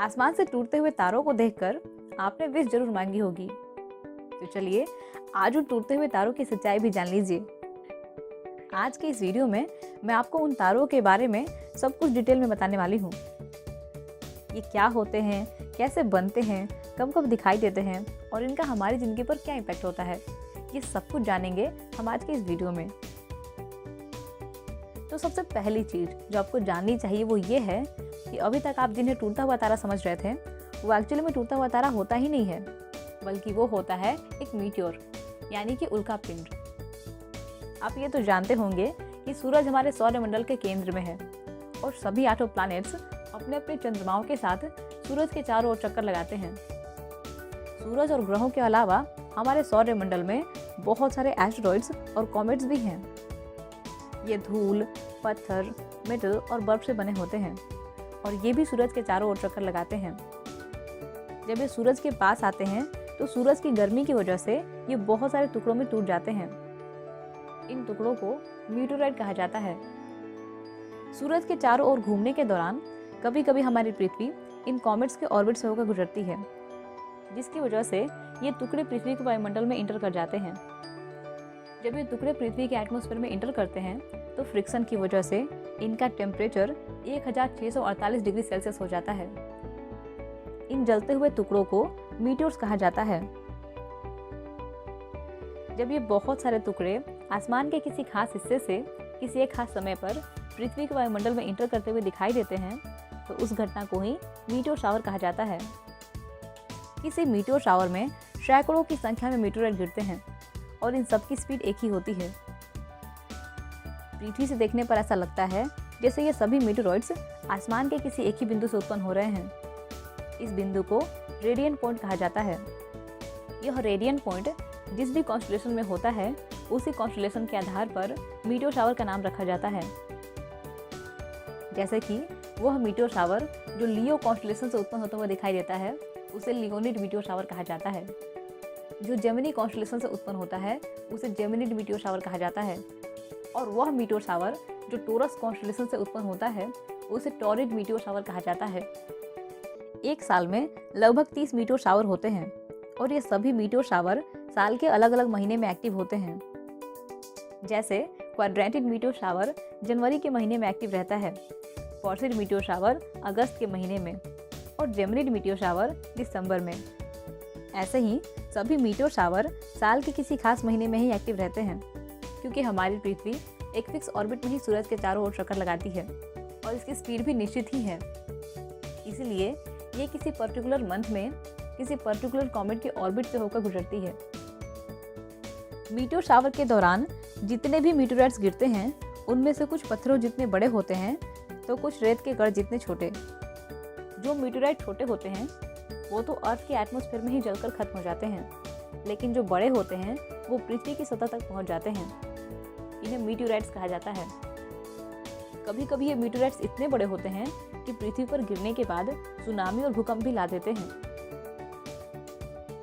आसमान से टूटते हुए तारों को देखकर आपने विश जरूर मांगी होगी। तो चलिए आज उन टूटते हुए तारों की सच्चाई भी जान लीजिए। आज के इस वीडियो में मैं आपको उन तारों के बारे में सब कुछ डिटेल में बताने वाली हूँ। ये क्या होते हैं, कैसे बनते हैं, कब कब दिखाई देते हैं और इनका हमारी ज़िंदगी पर क्या इम्पैक्ट होता है, ये सब कुछ जानेंगे हम आज के इस वीडियो में। तो सबसे पहली चीज़ जो आपको जाननी चाहिए वो ये है कि अभी तक आप जिन्हें टूटता हुआ तारा समझ रहे थे वो एक्चुअली में टूटता हुआ तारा होता ही नहीं है, बल्कि वो होता है एक मीटियोर यानी कि उल्का पिंड। आप ये तो जानते होंगे कि सूरज हमारे सौरमंडल के केंद्र में है और सभी 8 प्लैनेट्स अपने अपने चंद्रमाओं के साथ सूरज के चारों ओर चक्कर लगाते हैं। सूरज और ग्रहों के अलावा हमारे सौरमंडल में बहुत सारे एस्टेरॉइड्स और कॉमेट्स भी हैं। ये धूल, पत्थर, मेटल और बर्फ से बने होते हैं और ये भी सूरज के चारों ओर चक्कर लगाते हैं। जब ये सूरज के पास आते हैं तो सूरज की गर्मी की वजह से ये बहुत सारे टुकड़ों में टूट जाते हैं। इन टुकड़ों को मीटोराइट कहा जाता है। सूरज के चारों ओर घूमने के दौरान कभी कभी हमारी पृथ्वी इन कॉमेट्स के ऑर्बिट से होकर गुजरती है, जिसकी वजह से ये टुकड़े पृथ्वी के वायुमंडल में इंटर कर जाते हैं। जब ये टुकड़े पृथ्वी के एटमॉस्फेयर में इंटर करते हैं तो फ्रिक्शन की वजह से इनका टेम्परेचर 1648 डिग्री सेल्सियस हो जाता है। इन जलते हुए टुकड़ों को मीटियोर्स कहा जाता है। जब ये बहुत सारे टुकड़े आसमान के किसी खास हिस्से से किसी एक खास समय पर पृथ्वी के वायुमंडल में इंटर करते हुए दिखाई देते हैं तो उस घटना को ही मीटियोर शावर कहा जाता है। किसी मीटियोर शावर में सैकड़ों की संख्या में मीटोराइट गिरते हैं और इन सब की स्पीड एक ही होती है। पृथ्वी से देखने पर ऐसा लगता है जैसे ये सभी मीटोराइट्स आसमान के किसी एक ही बिंदु से उत्पन्न हो रहे हैं। इस बिंदु को रेडियंट पॉइंट कहा जाता है। यह रेडियंट पॉइंट जिस भी कॉन्स्टेलेशन में होता है उसी कॉन्स्टेलेशन के आधार पर मीटियोर शावर का नाम रखा जाता है। जैसे कि वह मीटियोर शावर जो लियो कॉन्स्टेलेशन से उत्पन्न होता हुआ दिखाई देता है उसे लियोनिड मीटियोर शावर कहा जाता है। जो जेमिनी कॉन्स्टेलेशन से उत्पन्न होता है उसे जेमिनिड मीटियोर शावर कहा जाता है और वह मीटियोर शावर जो टोरस कॉन्स्टेलेशन से उत्पन्न होता है उसे टॉरिड मीटियोर शावर कहा जाता है। एक साल में लगभग 30 मीटियोर शावर होते हैं और ये सभी मीटियोर शावर साल के अलग अलग महीने में एक्टिव होते हैं। जैसे क्वाड्रेंटिड मीटियोर शावर जनवरी के महीने में एक्टिव रहता है, पर्सिड मीटियोर शावर अगस्त के महीने में और जेमिनिड मीटियोर शावर दिसंबर में। ऐसे ही सभी मीटियोर शावर साल के किसी खास महीने में ही एक्टिव रहते हैं, क्योंकि हमारी पृथ्वी एक फिक्स ऑर्बिट में ही सूरज के चारों ओर चक्कर लगाती है और इसकी स्पीड भी निश्चित ही है। इसलिए ये किसी पर्टिकुलर मंथ में किसी पर्टिकुलर कॉमेट के ऑर्बिट से होकर गुजरती है। मीटियोर शावर के दौरान जितने भी मीटोराइट्स गिरते हैं उनमें से कुछ पत्थरों जितने बड़े होते हैं तो कुछ रेत के कण जितने छोटे। जो मीटोराइट छोटे होते हैं वो तो अर्थ के एटमॉस्फेयर में ही जलकर खत्म हो जाते हैं, लेकिन जो बड़े होते हैं वो पृथ्वी की सतह तक पहुंच जाते हैं। इन्हें मीटियोराइट्स कहा जाता है। कभी कभी ये मीटियोराइट्स इतने बड़े होते हैं कि पृथ्वी पर गिरने के बाद सुनामी और भूकंप भी ला देते हैं।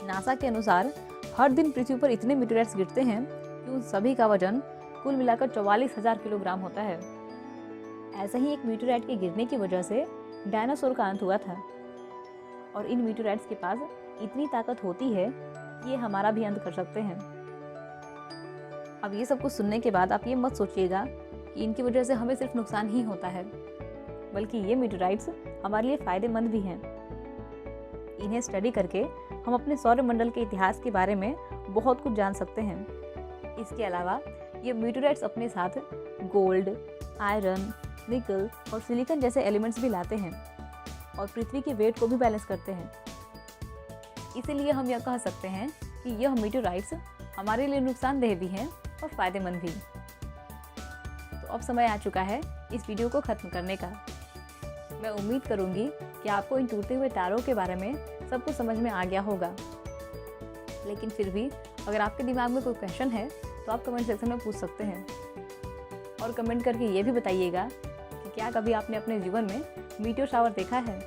नासा के अनुसार हर दिन पृथ्वी पर इतने मीटियोराइट्स गिरते हैं कि उन सभी का वजन कुल मिलाकर 44,000 किलोग्राम होता है। ऐसा ही एक मीटियोराइट के गिरने की वजह से डायनासोर का अंत हुआ था और इन मीटियोराइट्स के पास इतनी ताकत होती है कि ये हमारा भी अंत कर सकते हैं। अब ये सब कुछ सुनने के बाद आप ये मत सोचिएगा कि इनकी वजह से हमें सिर्फ नुकसान ही होता है, बल्कि ये मीटोराइट्स हमारे लिए फ़ायदेमंद भी हैं। इन्हें स्टडी करके हम अपने सौरमंडल के इतिहास के बारे में बहुत कुछ जान सकते हैं। इसके अलावा ये मीटोराइट्स अपने साथ गोल्ड, आयरन, निकल और सिलिकॉन जैसे एलिमेंट्स भी लाते हैं और पृथ्वी के वेट को भी बैलेंस करते हैं। इसीलिए हम यह कह सकते हैं कि यह मीटोराइट्स हमारे लिए नुकसानदेह भी हैं और फ़ायदेमंद भी। तो अब समय आ चुका है इस वीडियो को ख़त्म करने का। मैं उम्मीद करूंगी कि आपको इन टूटे हुए तारों के बारे में सब कुछ समझ में आ गया होगा। लेकिन फिर भी अगर आपके दिमाग में कोई क्वेश्चन है तो आप कमेंट सेक्शन में पूछ सकते हैं और कमेंट करके ये भी बताइएगा कि क्या कभी आपने अपने जीवन में मीटियोर शावर देखा है।